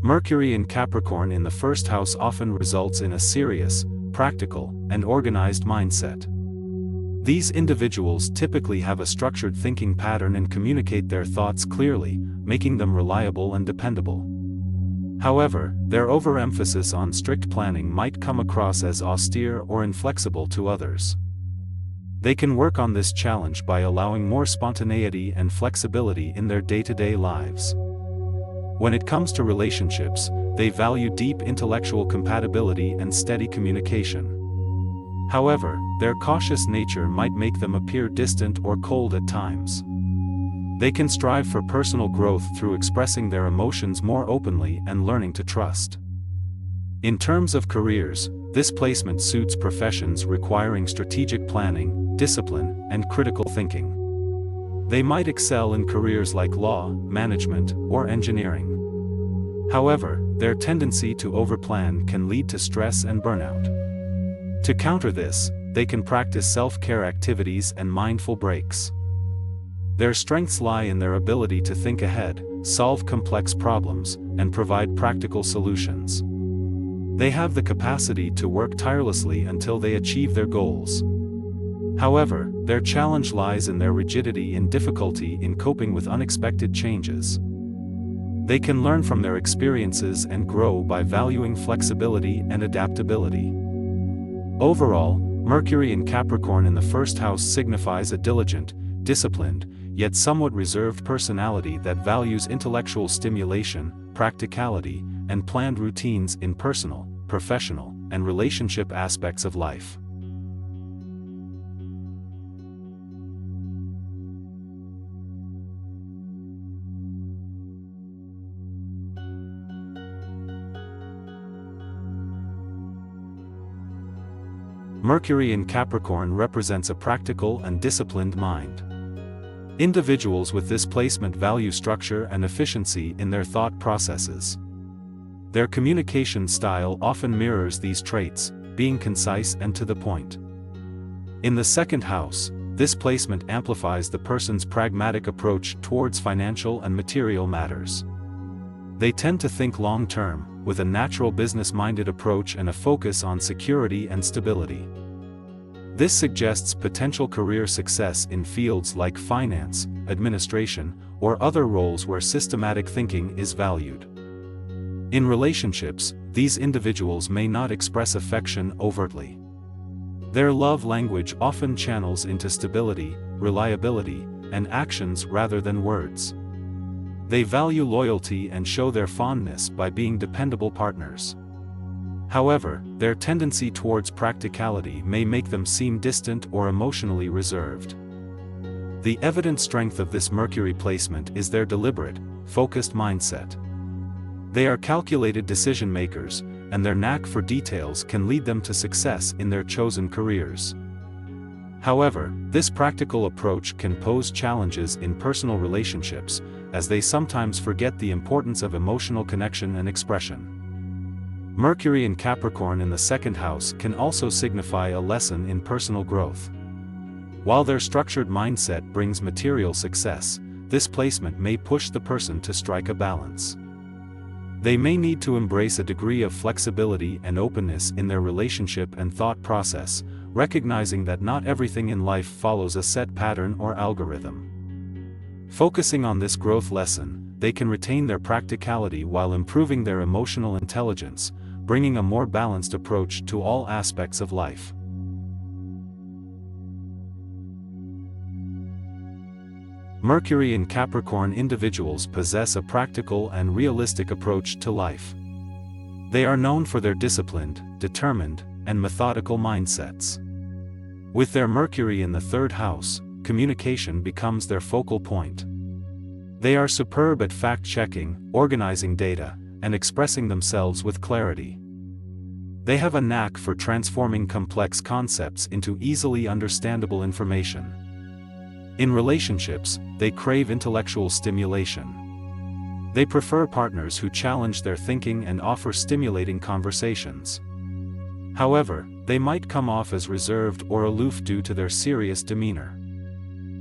Mercury in Capricorn in the first house often results in a serious, practical, and organized mindset. These individuals typically have a structured thinking pattern and communicate their thoughts clearly, making them reliable and dependable. However, their overemphasis on strict planning might come across as austere or inflexible to others. They can work on this challenge by allowing more spontaneity and flexibility in their day-to-day lives. When it comes to relationships, they value deep intellectual compatibility and steady communication. However, their cautious nature might make them appear distant or cold at times. They can strive for personal growth through expressing their emotions more openly and learning to trust. In terms of careers, this placement suits professions requiring strategic planning, discipline, and critical thinking. They might excel in careers like law, management, or engineering. However, their tendency to overplan can lead to stress and burnout. To counter this, they can practice self-care activities and mindful breaks. Their strengths lie in their ability to think ahead, solve complex problems, and provide practical solutions. They have the capacity to work tirelessly until they achieve their goals. However, their challenge lies in their rigidity and difficulty in coping with unexpected changes. They can learn from their experiences and grow by valuing flexibility and adaptability. Overall, Mercury in Capricorn in the first house signifies a diligent, disciplined, yet somewhat reserved personality that values intellectual stimulation, practicality, and planned routines in personal, professional, and relationship aspects of life. Mercury in Capricorn represents a practical and disciplined mind. Individuals with this placement value structure and efficiency in their thought processes. Their communication style often mirrors these traits, being concise and to the point. In the second house, this placement amplifies the person's pragmatic approach towards financial and material matters. They tend to think long-term, with a natural business-minded approach and a focus on security and stability. This suggests potential career success in fields like finance, administration, or other roles where systematic thinking is valued. In relationships, these individuals may not express affection overtly. Their love language often channels into stability, reliability, and actions rather than words. They value loyalty and show their fondness by being dependable partners. However, their tendency towards practicality may make them seem distant or emotionally reserved. The evident strength of this Mercury placement is their deliberate, focused mindset. They are calculated decision makers, and their knack for details can lead them to success in their chosen careers. However, this practical approach can pose challenges in personal relationships, as they sometimes forget the importance of emotional connection and expression. Mercury in Capricorn in the second house can also signify a lesson in personal growth. While their structured mindset brings material success, this placement may push the person to strike a balance. They may need to embrace a degree of flexibility and openness in their relationship and thought process, recognizing that not everything in life follows a set pattern or algorithm. Focusing on this growth lesson, they can retain their practicality while improving their emotional intelligence, bringing a more balanced approach to all aspects of life. Mercury in Capricorn individuals possess a practical and realistic approach to life. They are known for their disciplined, determined, and methodical mindsets. With their Mercury in the third house, communication becomes their focal point. They are superb at fact-checking, organizing data, and expressing themselves with clarity. They have a knack for transforming complex concepts into easily understandable information. In relationships, they crave intellectual stimulation. They prefer partners who challenge their thinking and offer stimulating conversations. However, they might come off as reserved or aloof due to their serious demeanor.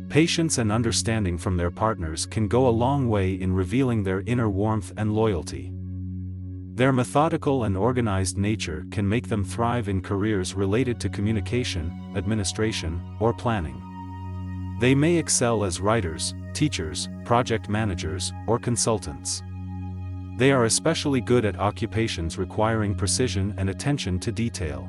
Patience and understanding from their partners can go a long way in revealing their inner warmth and loyalty. Their methodical and organized nature can make them thrive in careers related to communication, administration, or planning. They may excel as writers, teachers, project managers, or consultants. They are especially good at occupations requiring precision and attention to detail.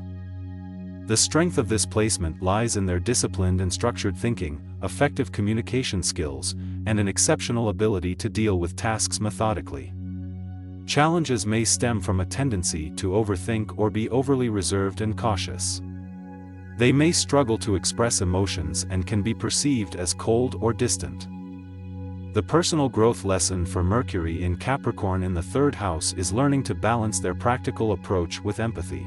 The strength of this placement lies in their disciplined and structured thinking, effective communication skills, and an exceptional ability to deal with tasks methodically. Challenges may stem from a tendency to overthink or be overly reserved and cautious. They may struggle to express emotions and can be perceived as cold or distant. The personal growth lesson for Mercury in Capricorn in the third house is learning to balance their practical approach with empathy.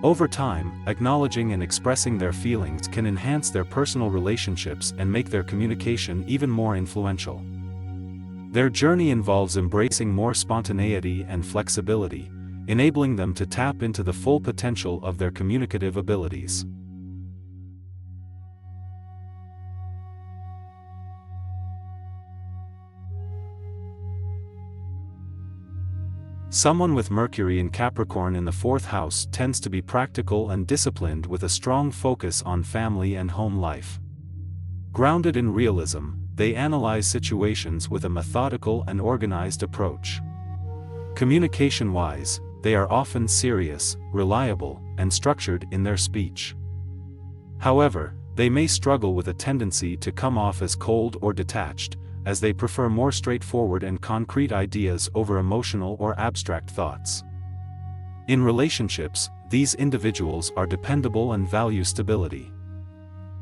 Over time, acknowledging and expressing their feelings can enhance their personal relationships and make their communication even more influential. Their journey involves embracing more spontaneity and flexibility, enabling them to tap into the full potential of their communicative abilities. Someone with Mercury in Capricorn in the fourth house tends to be practical and disciplined with a strong focus on family and home life. Grounded in realism, they analyze situations with a methodical and organized approach. Communication-wise, they are often serious, reliable, and structured in their speech. However, they may struggle with a tendency to come off as cold or detached, as they prefer more straightforward and concrete ideas over emotional or abstract thoughts. In relationships, these individuals are dependable and value stability.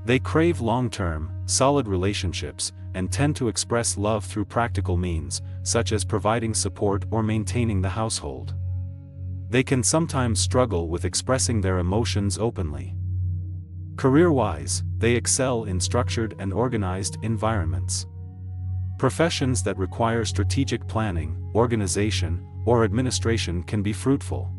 They crave long-term, solid relationships, and tend to express love through practical means, such as providing support or maintaining the household. They can sometimes struggle with expressing their emotions openly. Career-wise, they excel in structured and organized environments. Professions that require strategic planning, organization, or administration can be fruitful.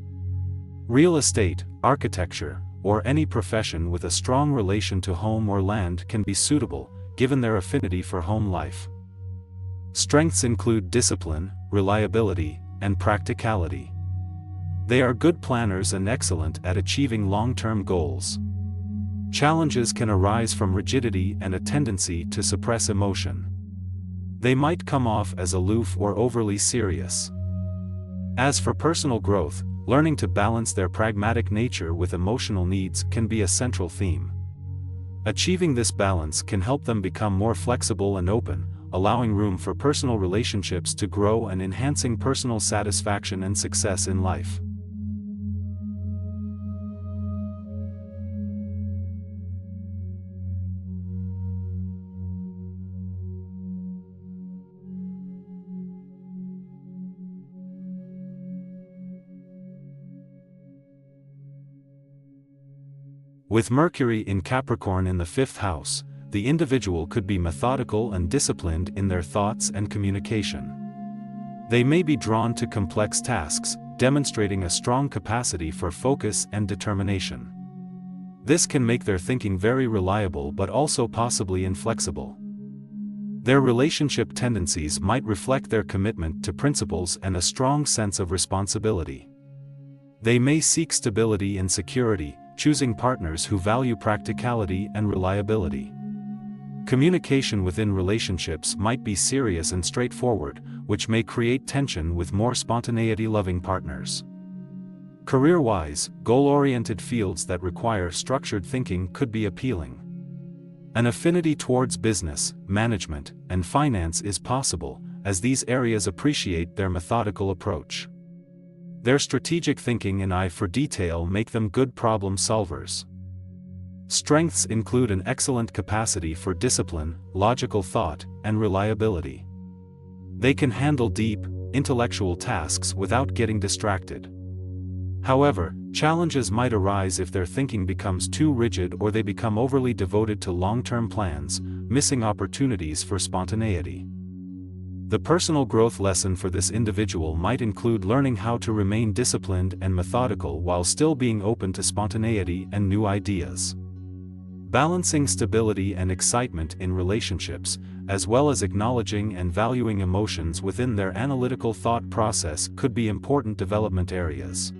Real estate, architecture, or any profession with a strong relation to home or land can be suitable, given their affinity for home life. Strengths include discipline, reliability, and practicality. They are good planners and excellent at achieving long-term goals. Challenges can arise from rigidity and a tendency to suppress emotion. They might come off as aloof or overly serious. As for personal growth, learning to balance their pragmatic nature with emotional needs can be a central theme. Achieving this balance can help them become more flexible and open, allowing room for personal relationships to grow and enhancing personal satisfaction and success in life. With Mercury in Capricorn in the fifth house, the individual could be methodical and disciplined in their thoughts and communication. They may be drawn to complex tasks, demonstrating a strong capacity for focus and determination. This can make their thinking very reliable but also possibly inflexible. Their relationship tendencies might reflect their commitment to principles and a strong sense of responsibility. They may seek stability and security, choosing partners who value practicality and reliability. Communication within relationships might be serious and straightforward, which may create tension with more spontaneity-loving partners. Career-wise, goal-oriented fields that require structured thinking could be appealing. An affinity towards business, management, and finance is possible, as these areas appreciate their methodical approach. Their strategic thinking and eye for detail make them good problem solvers. Strengths include an excellent capacity for discipline, logical thought, and reliability. They can handle deep, intellectual tasks without getting distracted. However, challenges might arise if their thinking becomes too rigid or they become overly devoted to long-term plans, missing opportunities for spontaneity. The personal growth lesson for this individual might include learning how to remain disciplined and methodical while still being open to spontaneity and new ideas. Balancing stability and excitement in relationships, as well as acknowledging and valuing emotions within their analytical thought process could be important development areas.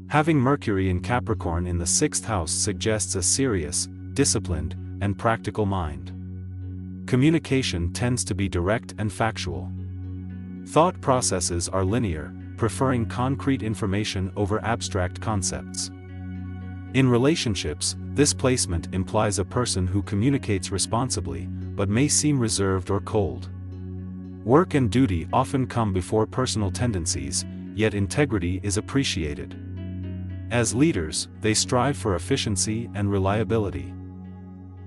Having Mercury in Capricorn in the 6th house suggests a serious, disciplined, and practical mind. Communication tends to be direct and factual. Thought processes are linear, preferring concrete information over abstract concepts. In relationships, this placement implies a person who communicates responsibly, but may seem reserved or cold. Work and duty often come before personal tendencies, yet integrity is appreciated. As leaders, they strive for efficiency and reliability.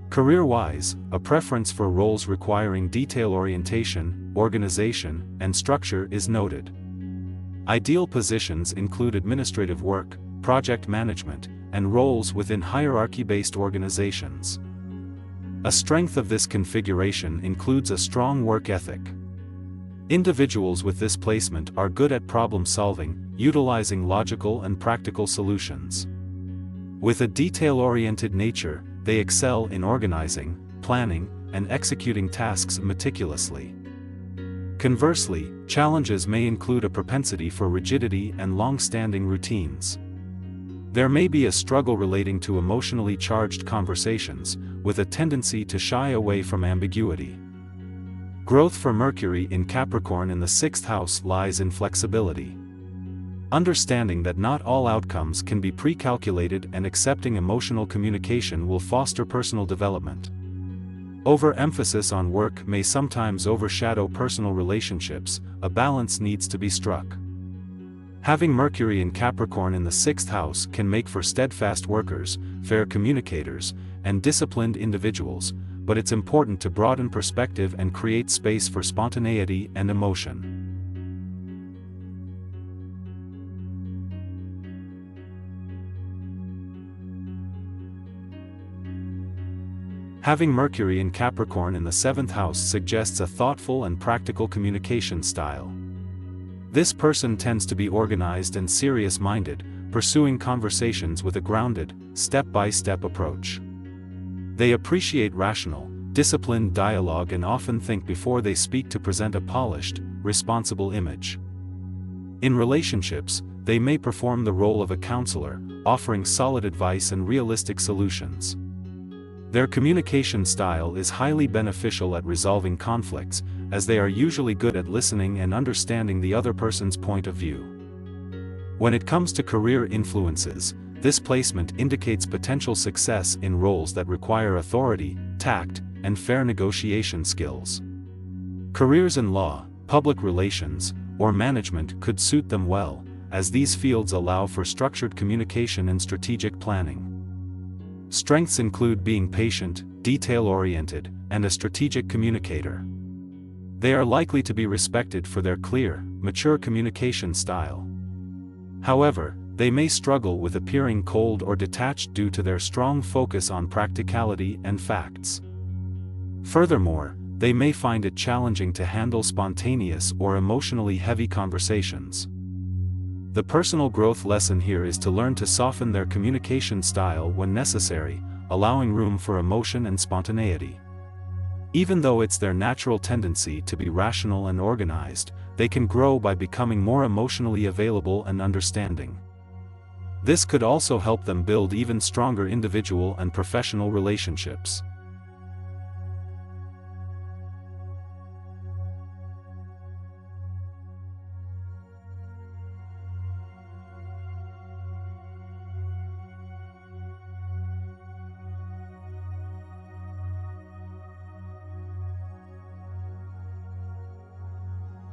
Career-wise, a preference for roles requiring detail orientation, organization, and structure is noted. Ideal positions include administrative work, project management, and roles within hierarchy-based organizations. A strength of this configuration includes a strong work ethic. Individuals with this placement are good at problem-solving, utilizing logical and practical solutions. With a detail-oriented nature, they excel in organizing, planning, and executing tasks meticulously. Conversely, challenges may include a propensity for rigidity and long-standing routines. There may be a struggle relating to emotionally charged conversations, with a tendency to shy away from ambiguity. Growth for Mercury in Capricorn in the 6th house lies in flexibility. Understanding that not all outcomes can be pre-calculated and accepting emotional communication will foster personal development. Overemphasis on work may sometimes overshadow personal relationships. A balance needs to be struck. Having Mercury in Capricorn in the 6th house can make for steadfast workers, fair communicators, and disciplined individuals, but it's important to broaden perspective and create space for spontaneity and emotion. Having Mercury in Capricorn in the 7th house suggests a thoughtful and practical communication style. This person tends to be organized and serious-minded, pursuing conversations with a grounded, step-by-step approach. They appreciate rational, disciplined dialogue and often think before they speak to present a polished, responsible image. In relationships, they may perform the role of a counselor, offering solid advice and realistic solutions. Their communication style is highly beneficial at resolving conflicts, as they are usually good at listening and understanding the other person's point of view. When it comes to career influences, this placement indicates potential success in roles that require authority, tact, and fair negotiation skills. Careers in law, public relations, or management could suit them well, as these fields allow for structured communication and strategic planning. Strengths include being patient, detail-oriented, and a strategic communicator. They are likely to be respected for their clear, mature communication style. However, they may struggle with appearing cold or detached due to their strong focus on practicality and facts. Furthermore, they may find it challenging to handle spontaneous or emotionally heavy conversations. The personal growth lesson here is to learn to soften their communication style when necessary, allowing room for emotion and spontaneity. Even though it's their natural tendency to be rational and organized, they can grow by becoming more emotionally available and understanding. This could also help them build even stronger individual and professional relationships.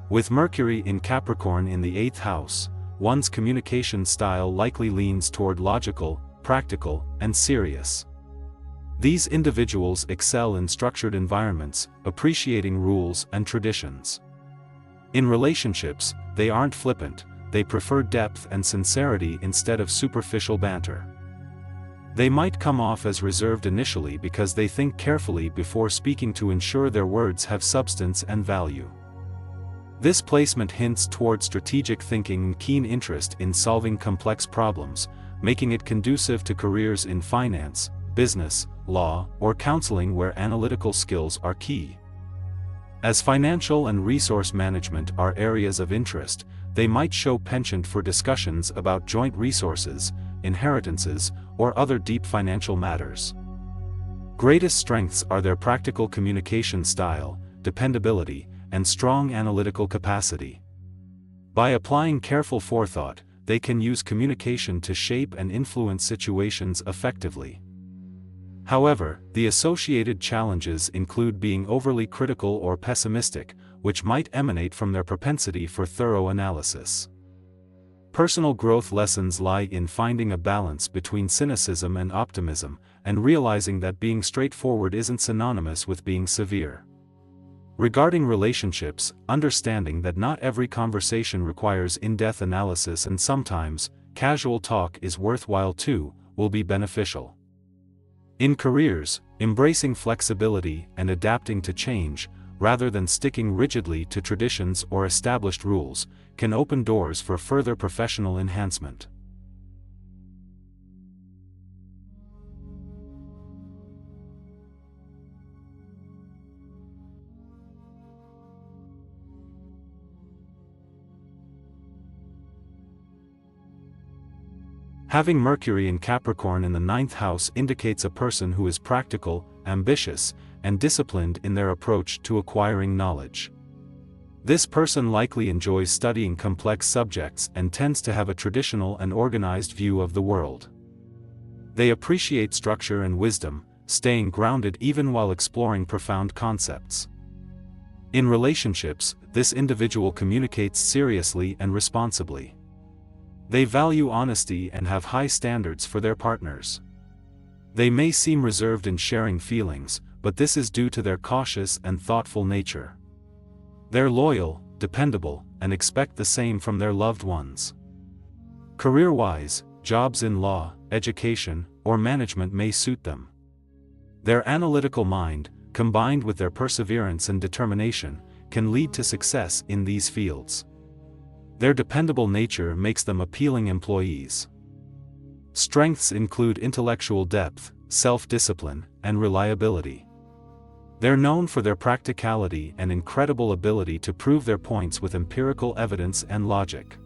With Mercury in Capricorn in the 8th house, one's communication style likely leans toward logical, practical, and serious. These individuals excel in structured environments, appreciating rules and traditions. In relationships, they aren't flippant, they prefer depth and sincerity instead of superficial banter. They might come off as reserved initially because they think carefully before speaking to ensure their words have substance and value. This placement hints toward strategic thinking and keen interest in solving complex problems, making it conducive to careers in finance, business, law, or counseling where analytical skills are key. As financial and resource management are areas of interest, they might show penchant for discussions about joint resources, inheritances, or other deep financial matters. Greatest strengths are their practical communication style, dependability, and strong analytical capacity. By applying careful forethought, they can use communication to shape and influence situations effectively. However, the associated challenges include being overly critical or pessimistic, which might emanate from their propensity for thorough analysis. Personal growth lessons lie in finding a balance between cynicism and optimism, and realizing that being straightforward isn't synonymous with being severe. Regarding relationships, understanding that not every conversation requires in-depth analysis and sometimes, casual talk is worthwhile too, will be beneficial. In careers, embracing flexibility and adapting to change, rather than sticking rigidly to traditions or established rules, can open doors for further professional enhancement. Having Mercury in Capricorn in the 9th house indicates a person who is practical, ambitious, and disciplined in their approach to acquiring knowledge. This person likely enjoys studying complex subjects and tends to have a traditional and organized view of the world. They appreciate structure and wisdom, staying grounded even while exploring profound concepts. In relationships, this individual communicates seriously and responsibly. They value honesty and have high standards for their partners. They may seem reserved in sharing feelings, but this is due to their cautious and thoughtful nature. They're loyal, dependable, and expect the same from their loved ones. Career-wise, jobs in law, education, or management may suit them. Their analytical mind, combined with their perseverance and determination, can lead to success in these fields. Their dependable nature makes them appealing employees. Strengths include intellectual depth, self-discipline, and reliability. They're known for their practicality and incredible ability to prove their points with empirical evidence and logic.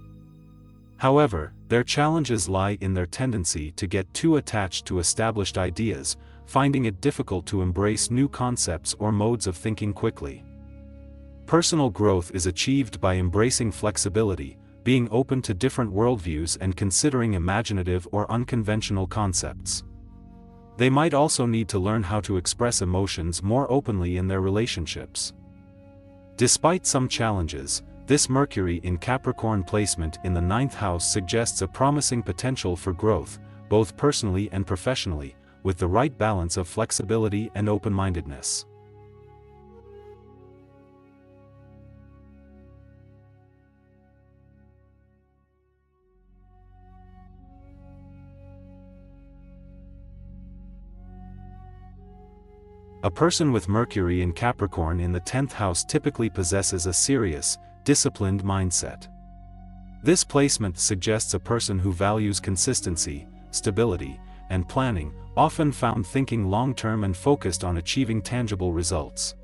However, their challenges lie in their tendency to get too attached to established ideas, finding it difficult to embrace new concepts or modes of thinking quickly. Personal growth is achieved by embracing flexibility, being open to different worldviews and considering imaginative or unconventional concepts. They might also need to learn how to express emotions more openly in their relationships. Despite some challenges, this Mercury in Capricorn placement in the 9th house suggests a promising potential for growth, both personally and professionally, with the right balance of flexibility and open-mindedness. A person with Mercury in Capricorn in the 10th house typically possesses a serious, disciplined mindset. This placement suggests a person who values consistency, stability, and planning, often found thinking long-term and focused on achieving tangible results.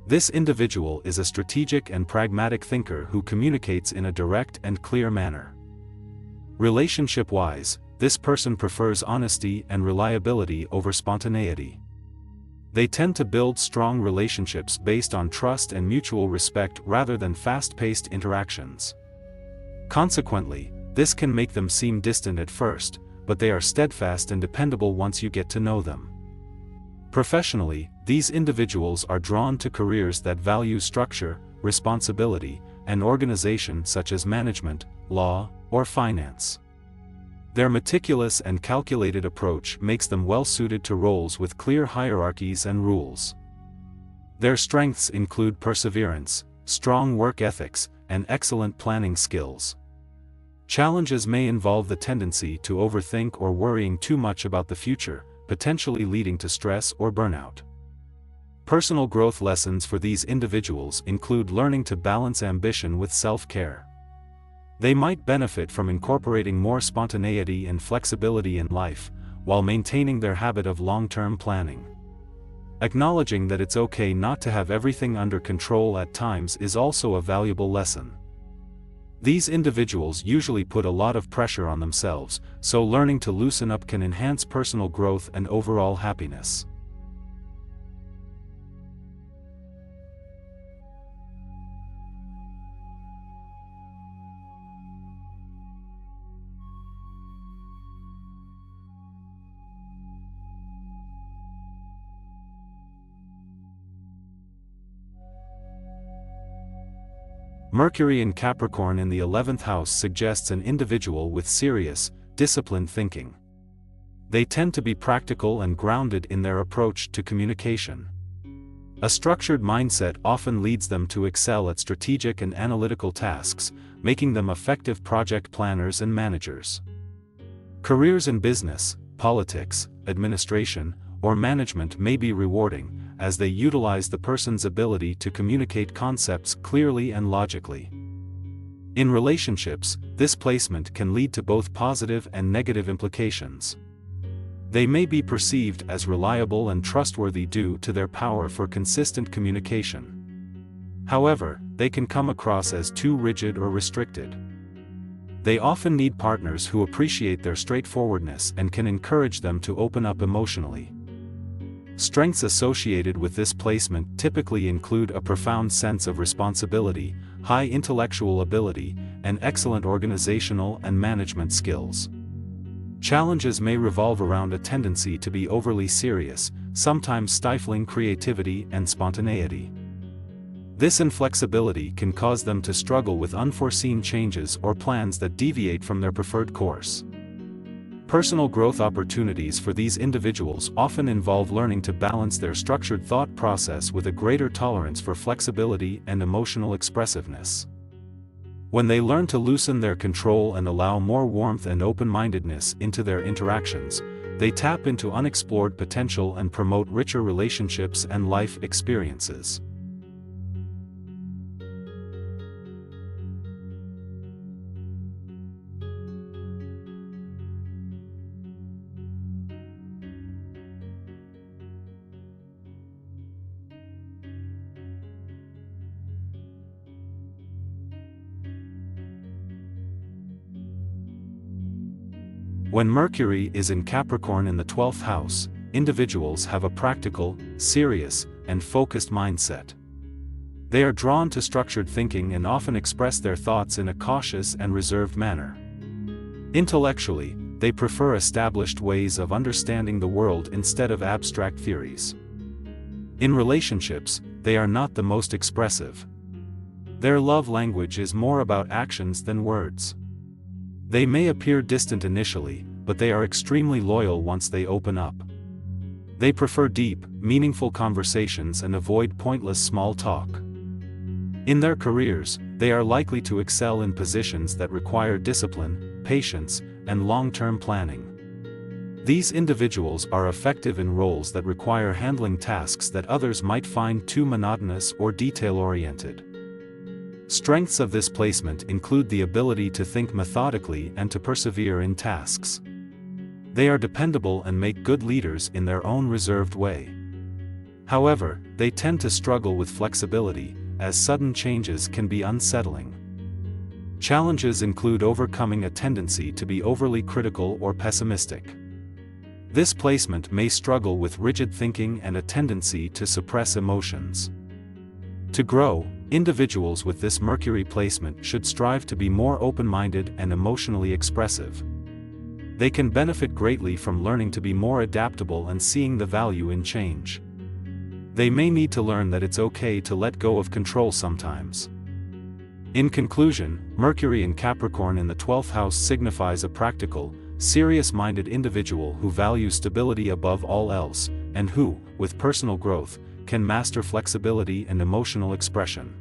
This individual is a strategic and pragmatic thinker who communicates in a direct and clear manner. Relationship-wise, this person prefers honesty and reliability over spontaneity. They tend to build strong relationships based on trust and mutual respect rather than fast-paced interactions. Consequently, this can make them seem distant at first, but they are steadfast and dependable once you get to know them. Professionally, these individuals are drawn to careers that value structure, responsibility, and organization such as management, law, or finance. Their meticulous and calculated approach makes them well-suited to roles with clear hierarchies and rules. Their strengths include perseverance, strong work ethics, and excellent planning skills. Challenges may involve the tendency to overthink or worrying too much about the future, potentially leading to stress or burnout. Personal growth lessons for these individuals include learning to balance ambition with self-care. They might benefit from incorporating more spontaneity and flexibility in life, while maintaining their habit of long-term planning. Acknowledging that it's okay not to have everything under control at times is also a valuable lesson. These individuals usually put a lot of pressure on themselves, so learning to loosen up can enhance personal growth and overall happiness. Mercury in Capricorn in the 11th house suggests an individual with serious, disciplined thinking. They tend to be practical and grounded in their approach to communication. A structured mindset often leads them to excel at strategic and analytical tasks, making them effective project planners and managers. Careers in business, politics, administration, or management may be rewarding, as they utilize the person's ability to communicate concepts clearly and logically. In relationships, this placement can lead to both positive and negative implications. They may be perceived as reliable and trustworthy due to their power for consistent communication. However, they can come across as too rigid or restricted. They often need partners who appreciate their straightforwardness and can encourage them to open up emotionally. Strengths associated with this placement typically include a profound sense of responsibility, high intellectual ability, and excellent organizational and management skills. Challenges may revolve around a tendency to be overly serious, sometimes stifling creativity and spontaneity. This inflexibility can cause them to struggle with unforeseen changes or plans that deviate from their preferred course. Personal growth opportunities for these individuals often involve learning to balance their structured thought process with a greater tolerance for flexibility and emotional expressiveness. When they learn to loosen their control and allow more warmth and open-mindedness into their interactions, they tap into unexplored potential and promote richer relationships and life experiences. When Mercury is in Capricorn in the 12th house, individuals have a practical, serious, and focused mindset. They are drawn to structured thinking and often express their thoughts in a cautious and reserved manner. Intellectually, they prefer established ways of understanding the world instead of abstract theories. In relationships, they are not the most expressive. Their love language is more about actions than words. They may appear distant initially, but they are extremely loyal once they open up. They prefer deep, meaningful conversations and avoid pointless small talk. In their careers, they are likely to excel in positions that require discipline, patience, and long-term planning. These individuals are effective in roles that require handling tasks that others might find too monotonous or detail-oriented. Strengths of this placement include the ability to think methodically and to persevere in tasks. They are dependable and make good leaders in their own reserved way. However, they tend to struggle with flexibility, as sudden changes can be unsettling. Challenges include overcoming a tendency to be overly critical or pessimistic. This placement may struggle with rigid thinking and a tendency to suppress emotions. To grow, individuals with this Mercury placement should strive to be more open-minded and emotionally expressive. They can benefit greatly from learning to be more adaptable and seeing the value in change. They may need to learn that it's okay to let go of control sometimes. In conclusion, Mercury in Capricorn in the 12th house signifies a practical, serious-minded individual who values stability above all else, and who, with personal growth, can master flexibility and emotional expression.